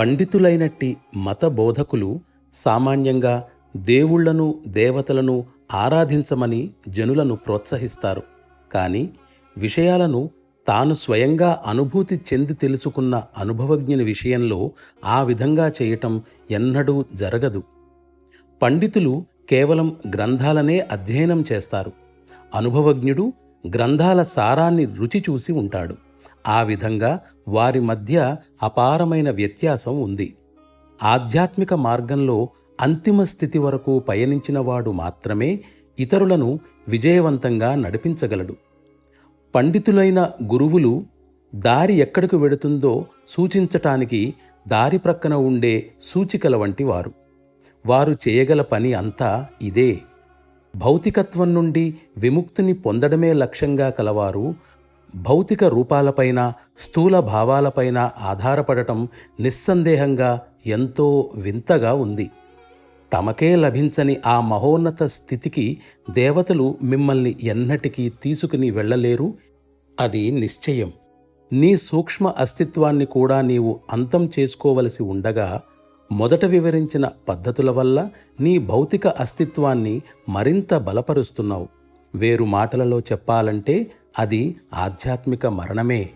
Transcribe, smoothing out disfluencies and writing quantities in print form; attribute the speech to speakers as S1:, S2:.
S1: పండితులైనట్టి మత బోధకులు సామాన్యంగా దేవుళ్లను దేవతలను ఆరాధించమని జనులను ప్రోత్సహిస్తారు. కానీ విషయాలను తాను స్వయంగా అనుభూతి చెంది తెలుసుకున్న అనుభవజ్ఞుని విషయంలో ఆ విధంగా చేయటం ఎన్నడూ జరగదు. పండితులు కేవలం గ్రంథాలనే అధ్యయనం చేస్తారు. అనుభవజ్ఞుడు గ్రంథాల సారాన్ని రుచి చూసి ఉంటాడు. ఆ విధంగా వారి మధ్య అపారమైన వ్యత్యాసం ఉంది. ఆధ్యాత్మిక మార్గంలో అంతిమ స్థితి వరకు పయనించినవాడు మాత్రమే ఇతరులను విజయవంతంగా నడిపించగలడు. పండితులైన గురువులు దారి ఎక్కడికి వెడుతుందో సూచించటానికి దారి ప్రక్కన ఉండే సూచికల వంటి వారు. వారు చేయగల పని అంతా ఇదే. భౌతికత్వం నుండి విముక్తిని పొందడమే లక్ష్యంగా కలవారు భౌతిక రూపాలపైన, స్థూల భావాలపైన ఆధారపడటం నిస్సందేహంగా ఎంతో వింతగా ఉంది. తమకే లభించని ఆ మహోన్నత స్థితికి దేవతలు మిమ్మల్ని ఎన్నటికీ తీసుకుని వెళ్ళలేరు. అది నిశ్చయం. నీ సూక్ష్మ అస్తిత్వాన్ని కూడా నీవు అంతం చేసుకోవలసి ఉండగా, మొదట వివరించిన పద్ధతుల వల్ల నీ భౌతిక అస్తిత్వాన్ని మరింత బలపరుస్తున్నావు. వేరు మాటలలో చెప్పాలంటే అది ఆధ్యాత్మిక మరణమే.